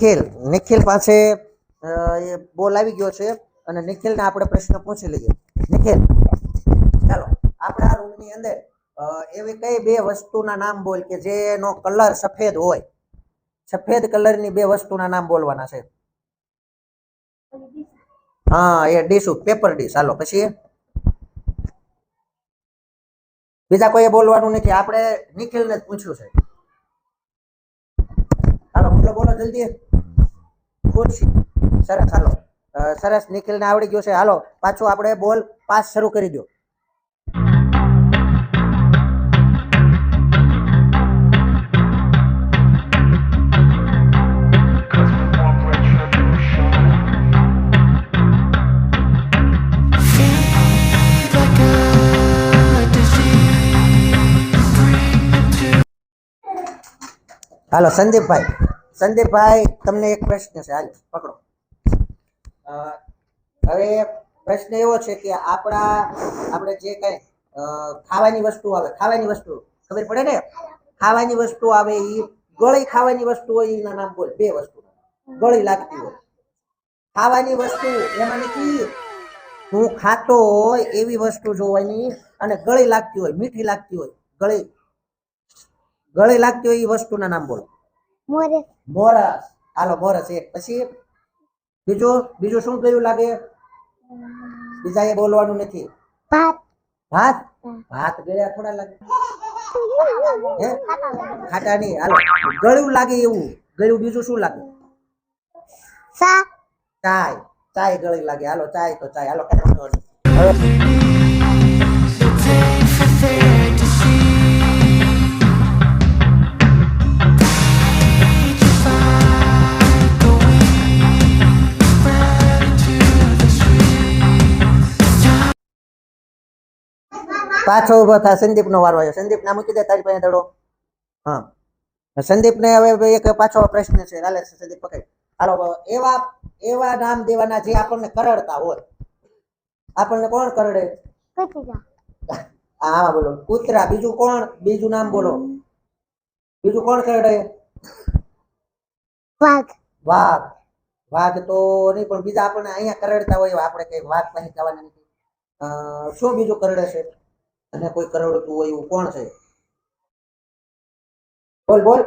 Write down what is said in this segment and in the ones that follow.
નિખિલ પાસે એ બોલ આવી ગયો છે અને નિખિલને આપણે પ્રશ્ન પૂછી લઈએ. નિખિલ, ચાલો આપણા રૂમની અંદર એવી કઈ બે વસ્તુના નામ બોલ કે જેનો કલર સફેદ હોય. સફેદ કલરની બે વસ્તુના નામ બોલવાના છે. હા, એ ડીશ, પેપર ડીશ. હાલો પછી બીજા કોઈએ બોલવાનું નથી, આપણે નિખિલને જ પૂછ્યું છે. હાલો બોલો બોલો જલ્દી. ખુરશી. સરસ, હાલો સરસ, નિખિલને આવડી ગયું છે. હાલો પાછું આપણે બોલ 5 શરૂ કરી દો. હાલો સંદીપભાઈ તમને એક પ્રશ્ન છે. હાલ પકડો. હવે પ્રશ્ન એવો છે કે આપણે જે કઈ ખાવાની વસ્તુ આવે, ખાવાની વસ્તુ ખબર પડે ને, ખાવાની વસ્તુ આવે એ ગળી ખાવાની વસ્તુ હોય એના નામ બોલ. બે વસ્તુ ગળી લાગતી હોય ખાવાની વસ્તુ, એમાં નથી હું ખાતો હોય એવી વસ્તુ જોવાની અને ગળી લાગતી હોય, મીઠી લાગતી હોય, ગળી લાગતી હોય એ વસ્તુના નામ બોલો. મોરસ. હાલો મોરસ એક. પછી બીજું શું કયું લાગે? બીજા એ બોલવાનું નથી. ભાત. ભાત ગળ્યા થોડા લાગે? ખાટા નહીં. હાલો ગળ્યું લાગે એવું. ગળ્યું બીજું શું લાગે? ચાય ગળી લાગે. હાલો ચાય તો ચાય. હાલો પાછો ઉભો થા. સંદીપનો વારો આવ્યો. સંદીપ ના મૂકી દે તારી પાસે દડો. હા, સંદીપને હવે એક પાછો પ્રશ્ન છે. હાલે સંદીપ પકડ. હાલો એવા નામ દેવાના જે આપણને કરડતા હોય. આપણને કોણ કરડે? હા બોલો. કૂતરા. બીજું નામ બોલો. બીજું કોણ કરડે? વાઘ તો નહીં, પણ બીજા આપણને અહીંયા કરડતા હોય આપણે કઈ વાઘ પાસે જવાના નથી. શું બીજું કરડે છે અને કોઈ કરડતું હોય એવું કોણ છે? બોલ.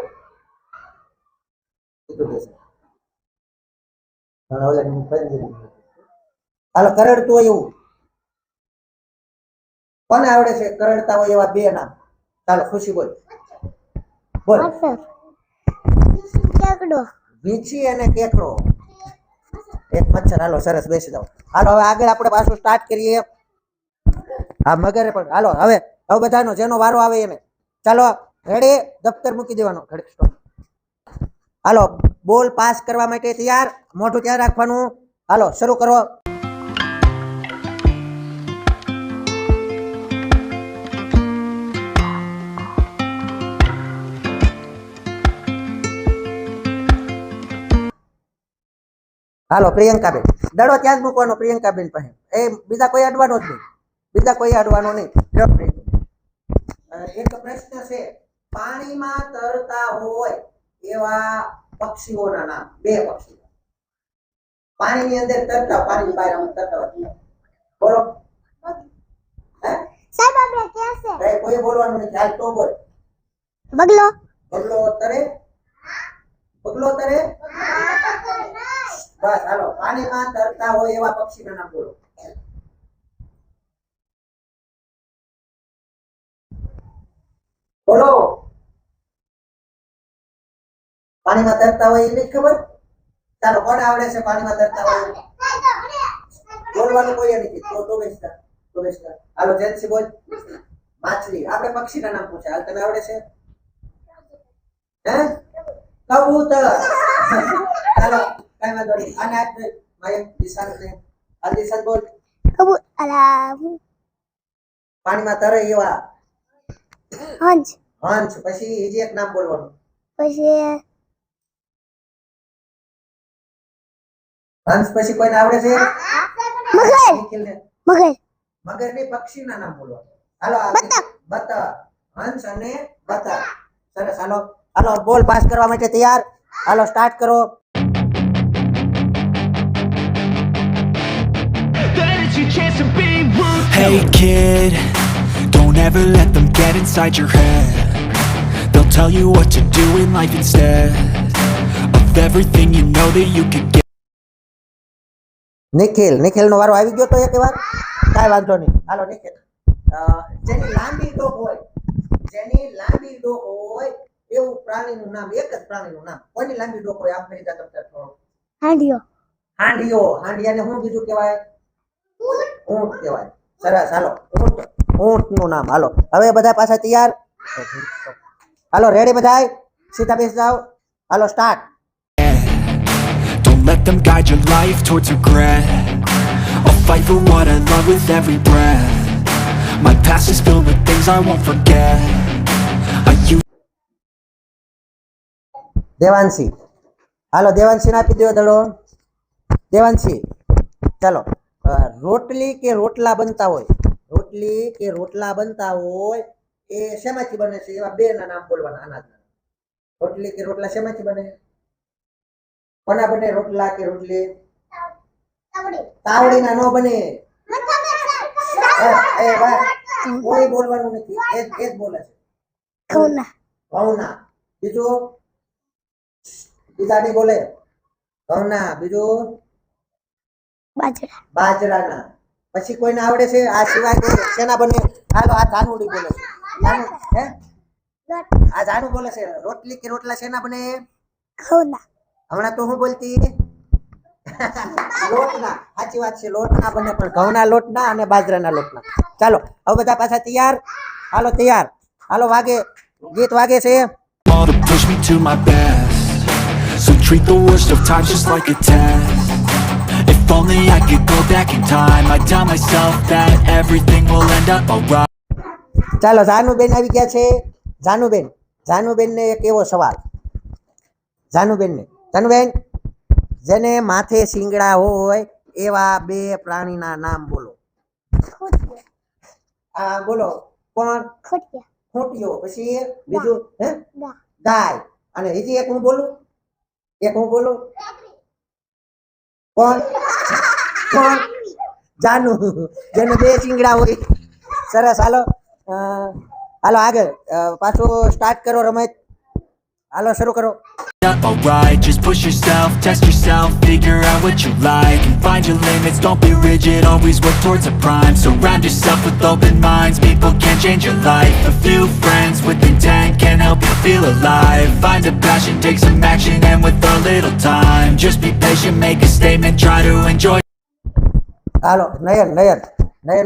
હાલો કરડતું હોય એવું કોને આવડે છે? કરડતા હોય એવા બે નામ. ચાલો ખુશી બોલ. વીંછી અને કેકડો. એક મચ્છર. હાલો સરસ, બેસી જાઓ. હાલો હવે આગળ આપણે પાછું સ્ટાર્ટ કરીએ. હા મગર પણ. હાલો હવે બધાનો જેનો વારો આવે એને. ચાલો રેડી? દફતર મૂકી દેવાનો. હાલો બોલ પાસ કરવા માટે તૈયાર? મોઢું ત્યાં રાખવાનું. હાલો શરૂ કરો. હાલો પ્રિયંકાબેન. દડો ત્યાં જ મૂકવાનો પ્રિયંકાબેન પાસે. એ બીજા કોઈ અડવાનો જ નહીં. એક પ્રશ્ન છે. પાણીમાં તરતા હોય એવા પક્ષીઓના નામ. બે પક્ષીઓ પાણીની અંદર તરતા, પાણીની બહાર તરતા હોય. બોલો. કોઈ બોલવાનું નથી. હાલ તો બોલ. બગલો તરે. બસ હાલો. પાણીમાં તરતા હોય એવા પક્ષીના નામ બોલો. બોલો. પાણીમાં તરતા હોય એ નથી ખબર? ચાલો કોને આવડે છે પાણીમાં તરતા હોય? બોલવાનું કોઈ નથી. તો બેસતા. હાલો જેન્સી બોલ. માછલી. આપણે પક્ષીના નામ પૂછે. હાલ તને આવડે છે? કબૂતર. ચાલો કઈ વાંધો નહીં. આને આજ માય દિશાન બોલ. પાણીમાં તરે એવા હંસ. પછી હજી એક નામ બોલવાનું. હંસ પછી કોઈને આવડે છે? મગર ની પક્ષીના નામ બોલવાનું. હાલો બતક. હંસ અને બતક. સરસ. હાલો બોલ પાસ કરવા માટે તૈયાર? હાલો સ્ટાર્ટ કરો. chance to be ruthless. Hey kid, don't ever let them get inside your head. They'll tell you what to do in life instead of everything you know that you could get. Nikhil નો વારો આવી ગયો તો એક વાર કાંઈ વાંધો નહીં. હાલો નિખિલ. જેની લાંબી ડોક હોય એવું પ્રાણીનું નામ, એક જ પ્રાણીનું નામ. કોની લાંબી ડોક હોય? આમ ફરી જા તમે થોડો. હાંડિયાને શું બીજું કહેવાય? ઊંટ કહેવાય. સરસ. હાલો ઊંટનું નામ. હાલો હવે બધા પાછા તૈયાર? હાલો રેડી બધા? સીધા બેસી જાઓ. હાલો start. Don't let them guide your life towards regret. I'll fight for what I love with every breath. My past is filled with things I won't forget. I used Devanshi. હાલો દેવાંશીને આપી દો દડો. દેવાંશી ચાલો. રોટલી કે રોટલા બનતા હોય એ શેમાંથી બને છે? એવા બે ના નામ બોલવાના અનાજના. રોટલી કે રોટલા શેમાંથી બને? કોના બને રોટલા કે રોટલી? તાવડીના નો બને. કોઈ બોલવાનું નથી, એ જ બોલે છે. ઘઉંના. બીજું? બીજા નહીં બોલે. ઘઉંના. બીજું? બાજરાના. પછી કોઈને આવડે છે? આ સિવાય કોઈ શેના બને? હાલો આ જાનુડી બોલે છે. આ જાનુ બોલે છે. રોટલી કે રોટલા શેના બને? હમણાં તો હું બોલતી? લોટના. સાચી વાત છે, લોટના બને, પણ ઘઉંના લોટના અને બાજરાના લોટના. ચાલો હવે બધા પાછા તૈયાર? હાલો તૈયાર. હાલો વાગે, ગીત વાગે છે. all to push me to my best. So treat the worst of times just like a test. If only I could go back in time, I'd tell myself that everything will end up alright. ચાલો જાનુબેન આવી ગયા છે. જાનુબેન ને એક એવો સવાલ. જાનુબેન, જેને માથે શિંગડા હોય એવા બે પ્રાણીના નામ બોલો. આ બોલો. કોણ? ખૂંટિયો. પછી બીજું? ગાય. અને હજી એક હું બોલું? કોણ? જાનુ, જેને બે શિંગડા હોય. સરસ. હાલો આગળ પાછું સ્ટાર્ટ કરો રમત. હાલો શરૂ કરો. Alright, just push yourself, test yourself, figure out what you like and find your limits, don't be rigid, always work towards a prime. Surround yourself with open minds, people can change your life. A few friends with intent can help you feel alive. Find a passion, take some action, and with a little time, just be patient, make a statement, try to enjoy. હાલો નયન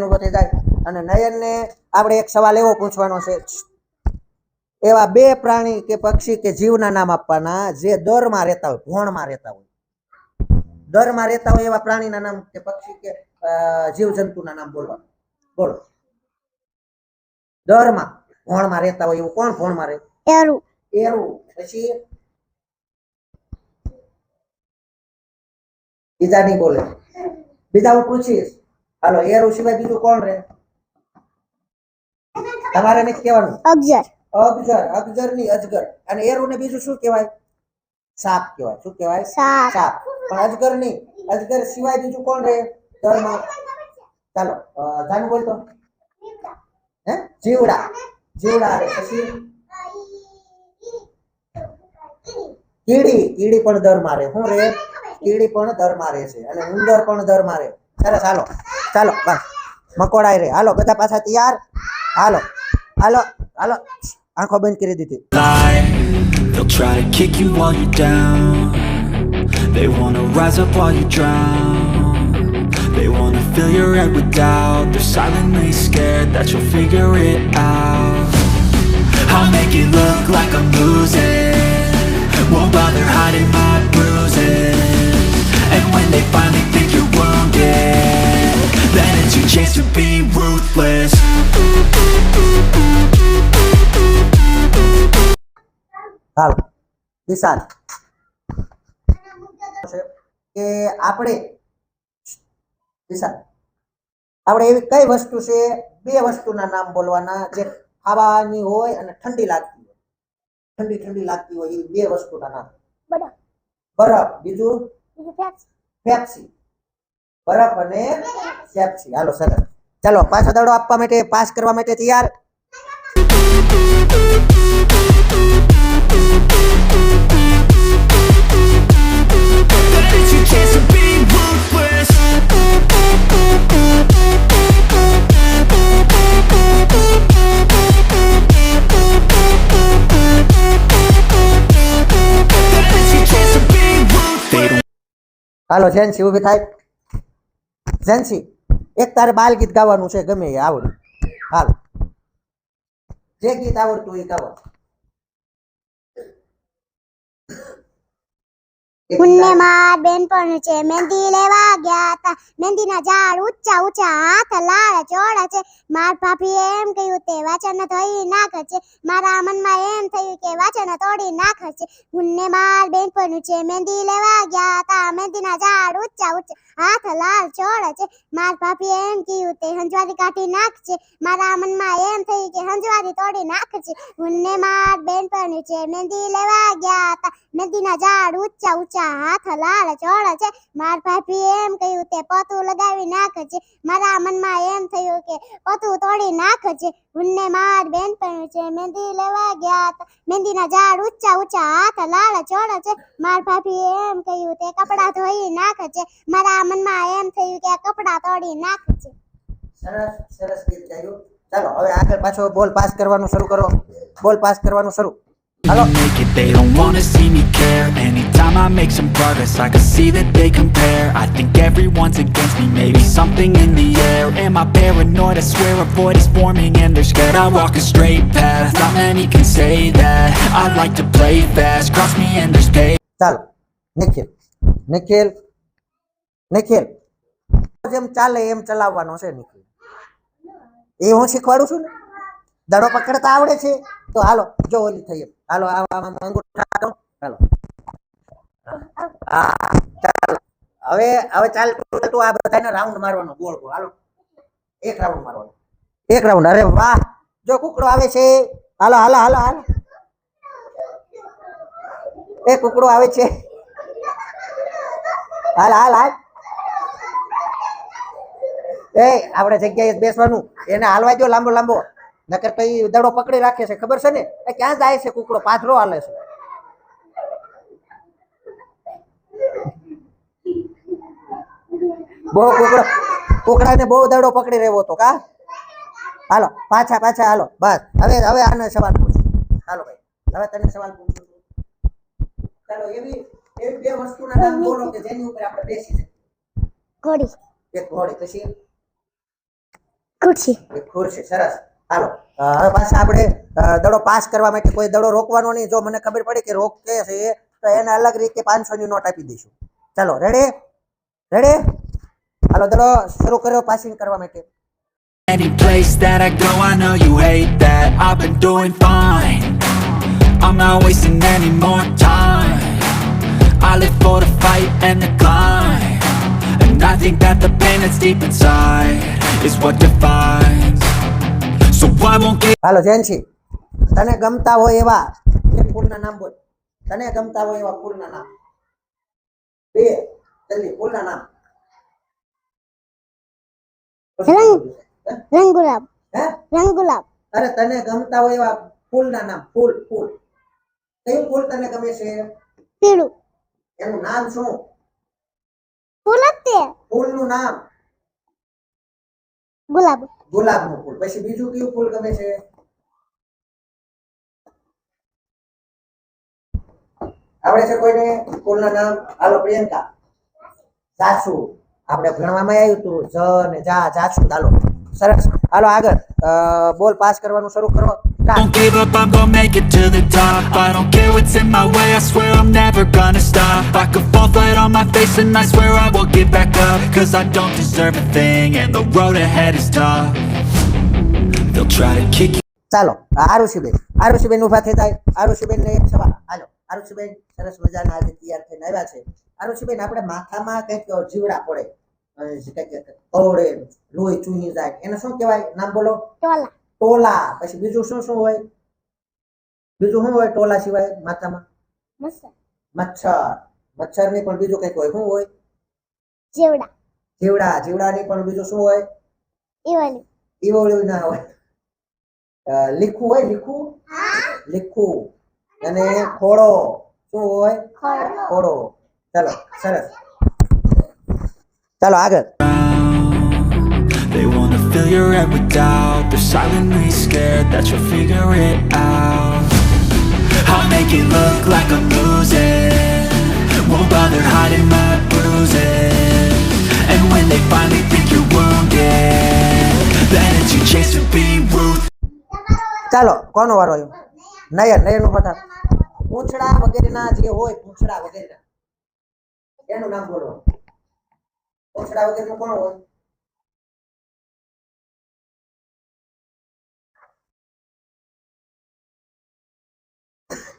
ઉભો થઈ જાય. અને નયનને આપણે એક સવાલ એવો પૂછવાનો છે. એવા બે પ્રાણી કે પક્ષી કે જીવના નામ આપવાના જે દરમાં રહેતા હોય, ભોણમાં રહેતા હોય એવા પ્રાણીના નામ કે પક્ષી કે જીવ જંતુના નામ બોલવાનું. બોલો. દરમાં ભોણમાં રહેતા હોય એવું કોણ ભોણમાં રહે? એરું. પછી બીજા નહીં બોલે. બીજા હું પૂછીશ. હાલો એરું સિવાય બીજું કોણ રહે? તમારે નથી કહેવાનું. અગજર ની અજગર. અને એરું ને બીજું શું કહેવાય? સાપ કહેવાય. શું કહેવાય? સાપ. પણ અજગર નહીં. અજગર સિવાય બીજું કોણ રહે દરમાં? ચાલો જાનુ બોલતો. જીવડા રહે. પછી કીડી પણ દરમાં રહે. શું રહે? કીડી પણ દરમાં રહે છે. અને ઉંદર પણ દરમાં રહે. સરસ. ચાલો બસ મકોડાઈ રહે. હાલો બધા પાછા તૈયાર? હાલો આંખો બંધ કરી દીધી. They'll try to kick you while you're down. They wanna rise up while you drown. They wanna fill your head with doubt. They're silently scared that you'll figure it out. I'll make it look like I'm losing, won't bother hiding my bruises. And when they finally think you're wounded, then it's your chance to be ruthless. હાલ વિશાલ કે આપણે એવી કઈ વસ્તુ છે, બે વસ્તુના નામ બોલવાના જે ખાવાની હોય અને ઠંડી લાગતી હોય એવી બે વસ્તુના નામ. બરફ. બીજું? પેપ્સી. બરફ અને પેપ્સી. હાલો સરસ. ચાલો પાછો દાડો આપવા માટે પાસ કરવા માટે તૈયાર. It's your chance to be ruthless. It's your chance to be ruthless. Hello Gen Z ઊભી થાય. જેન્સી એક તારે બાલ ગીત ગાવાનું છે, ગમે એ આવડે. હાલ જે ગીત આવડતું હોય એ ગાવો. પુણ્ય માં બેનપણ છે મહેંદી લેવા ગયા તા મહેંદીના ઝાડ ઊંચા ઊંચા હાથ લાળ ચોળા છે માર ભાભી એમ કહ્યું તે વાચન ધોઈ નાખ છે મારા મનમાં એમ થયું કે વાચન તોડી નાખ છે પુણ્ય માં બેનપણ છે મહેંદી લેવા ગયા તા મહેંદીના ઝાડ ઊંચા ઊંચા હાથ લાળ ચોળા છે માર ભાભી એમ કહ્યું તે હંજવારી કાઢી નાખ છે મારા મનમાં એમ થયું કે હંજવારી તોડી નાખ છે પુણ્ય માં બેનપણ છે મહેંદી લેવા ગયા તા મહેંદીના ઝાડ ઊંચા ઊંચા હાથ લાળ ચોળા છે માર ભાભી એમ કહ્યું તે પોતું લગાવી નાખ છે મારા મનમાં એમ થયું કે પોતું તોડી નાખ છે હુન્ને માર બેનપણ છે મહેંદી લેવા ગયા તા મહેંદીના ઝાડ ઊંચા ઊંચા હાથ લાળ ચોળા છે માર ભાભી એમ કહ્યું તે કપડાં ધોઈ નાખ છે મારા મનમાં એમ થયું કે કપડાં તોડી નાખ છે. સરસ સરસ ગીત ગાયું. ચાલો હવે આગળ પાછો બોલ પાસ કરવાનું શરૂ કરો. બોલ પાસ કરવાનું શરૂ. હાલો. Make it, they don't wanna see me care. Anytime I make some progress, I can see that they compare. I think everyone's against me, maybe something in the air. Am I paranoid? I swear a void is forming and they're scared. I walk a straight path, not many can say that. I like to play fast, cross me and there's pay. ચાલો નિખિલ નિખિલ નિખિલ જેમ ચાલે એમ ચલાવવાનો છે નિખિલ. એ હું શીખવાડું છું ને. દડો પકડતા આવડે છે તો હાલો જો ઓલી થઈ એમ. હાલો આમાં અંગૂઠા કરો. હાલો હા ચાલો હવે હવે ચાલ તું આ બધાને રાઉન્ડ મારવાનો ગોળ ગોળ. હાલો એક રાઉન્ડ મારવાનો. એક રાઉન્ડ. અરે વાહ જો કુકડો આવે છે. હાલો હાલો હાલો હાલો એ કુકડો આવે છે. હાલ હાલ હાલ એ આપણે જગ્યાએ જ બેસવાનું. એને હાલવા દો લાંબો લાંબો, નકર તો ઈ દડો પકડી રાખે છે. ખબર છે ને એ ક્યાં જાય છે કુકડો? પાથરો હાલે છે. બહુ કુકડો કુકડાને બહુ દડો પકડી રહ્યો હતો કા. હાલો પાછા પાછા હાલો બસ. હવે હવે આને સવાલ પૂછો. હાલો ભાઈ હવે તને સવાલ પૂછું. ચાલો એવી એવી બે વસ્તુના નામ બોલો કે જેની ઉપર આપણે બેસી શકીએ. ઘોડી એક ઘોડી, પછી ખુરશી એક ખુરશી. સરસ. હાલો હવે પાછા આપણે દડો પાસ કરવા માટે કોઈ દડો રોકવાનો નહીં. જો મને ખબર પડી કે રોકે છે તો એને અલગ રીતે 500 ની નોટ આપી દઈશું. ચાલો રેડી રેડી. હાલો દડો શરૂ કર્યો પાસિંગ કરવા માટે. Any place that I go, I know you hate that. I've been doing fine, I'm not wasting any more time. I live for the fight and the climb, and I think that the pain that's deep inside is what defines. So I won't give. Hello Gen Z તને ગમતા હોય એવા એક ફૂલના નામ બોલ. તને ગમતા હોય એવા ફૂલના નામ બે. જલ્દી ફૂલના નામ. રંગ ગુલાબ હે રંગ ગુલાબ અરે તને ગમતા હોય એવા ફૂલના નામ. ફૂલ ફૂલ કયું ફૂલ તને ગમે છે? પીળું એનું નામ શું? ફૂલ જ તે ફૂલનું નામ ગુલાબ ગુલાબનું ફૂલ. પછી બીજું કયું ફૂલ ગમે છે? આવડે છે કોઈને ફૂલના નામ? હાલો પ્રિયંકા. જાસુ. આપણે ભણવામાં આવ્યું હતું જ ને જા જાસુ. હાલો સરસ. હાલો આગળ બોલ પાસ કરવાનું શરૂ કરો. Don't give up, I'm gonna make it to the top. I don't care what's in my way, I swear I'm never gonna stop. I could fall flat on my face and I swear I will get back up. Cause I don't deserve a thing and the road ahead is tough. They'll try to kick you. ચાલો આરુષીબેન ઊભા થઈ જાય. આરુષીબેન ને એક સવાલ. હાલો આરુષીબેન સરસ મજાના આજે તૈયાર થઈને આવ્યા છે. આરુષીબેન આપણે માથામાં કંઈક જીવડા પડે, કંઈક કવડે લોહી ચૂહી જાય, એને શું કહેવાય? નામ બોલો. ટોલા ટોલા. પછી બીજું શું શું હોય? બીજું શું હોય ટોલા સિવાય માથામાં? મસ્તર મચ્છર. મચ્છર ની પણ બીજું કંઈક હોય. શું હોય? જેવડા જીવડાની પણ બીજું શું હોય? ઈવલી ઈવળ્યું ના હોય. લીખું હોય, લીખું. અને ખોડો શું હોય? ખોડો. ચાલો સરસ. ચાલો આગળ. They wanna fill your head with doubt. They're silently scared that you'll figure it out. I'll make it look like I'm losing, won't bother hiding my bruises. And when they finally think you're wounded, then it's your chance to be ruthless. ચાલો કોનો વારો આવ્યો? નયનનું ફટાક. પૂંછડા વગેરેના જે હોય, પૂંછડા વગેરેના એનું નામ બોલો. પૂંછડા વગેરેનું કોણ હોય?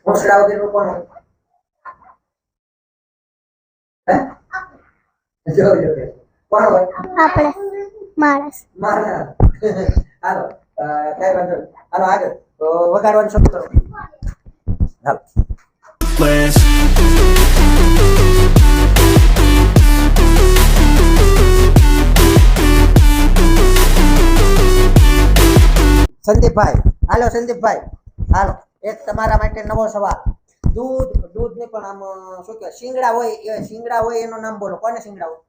પૂંછડા વગેરેનું કોણ હોય? જોજો કે કોણ હોય? આપણે માણસ મારા. હાલો કઈ વાંધો નહીં. હાલો આગળ. તો વગાડવાનું શરૂ કરો. હાલો. સંદીપભાઈ, હાલો સંદીપભાઈ, હાલો એક તમારા માટે નવો સવાલ. દૂધ ને પણ આમ શું કહેવાય, શિંગડા હોય એનું નામ બોલો. કોને શિંગડા હોય?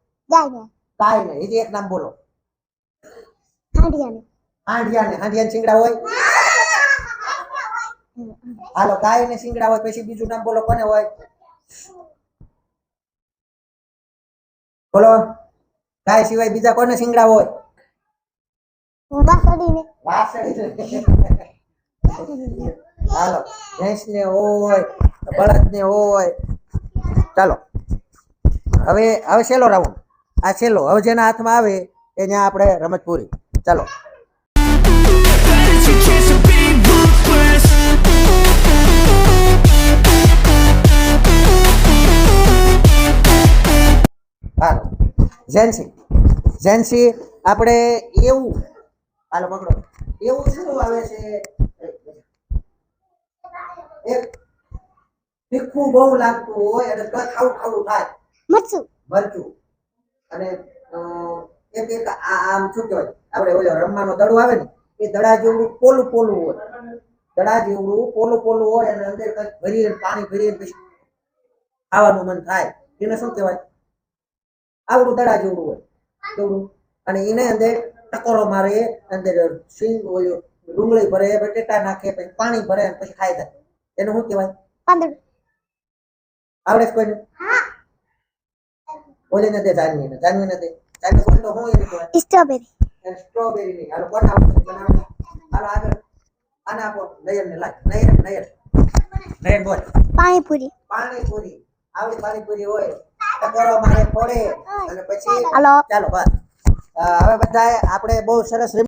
ગાયને. હજી એક નામ બોલો. હાંડિયાને શિંગડા હોય. હાલો ગાયને શિંગડા હોય, પછી બીજું નામ બોલો. કોને હોય? બોલો. ગાય સિવાય બીજા કોને શિંગડા હોય? વાસળીને. હાલો ભેંસને હોય, બળદને હોય. ચાલો હવે છેલ્લો રાઉન્ડ. આ છેલ્લો. હવે જેના હાથમાં આવે એ ત્યાં આપણે રમત પૂરી. ચાલો. હાલો જેન્સી આપણે એવું, હાલો પકડો. એવું શું આવે છે? એક તીખું બહુ લાગતું હોય અને ખાવું થાય. મરચું. અને એક આમ શું કહેવાય, આપણે ઓલો રમવાનો દડો આવે ને, એ દડા જેવડું પોલું હોય. દડા જેવડું પોલું હોય અને અંદર કંઈક ભરીને પાણી ભરીને પછી ખાવાનું મન થાય. એને શું કહેવાય? આવડું દડા જેવડું હોય તેવડું. અને એને અંદર ટકોરો મારે, અંદર ડુંગળી ભરે, બટેટા નાખે, પછી પાણી ભરે, પછી ખાઈ જાય. એનું શું કહેવાય? આવડે છે કોઈને? ઓલી નથી જાનવી નથી. જાનવી કોઈ તો હું એને કહેવાય? સ્ટ્રોબેરી નહીં. હાલો કોને આવડે? હાલો આગળ. આને આપો. નયનને લાગ. નયન બોલ. પાણીપુરી. આવડી પાણીપુરી હોય, ટકોરો મારે ફોડે અને પછી ચાલો બસ. હવે બધાએ આપણે બહુ સરસ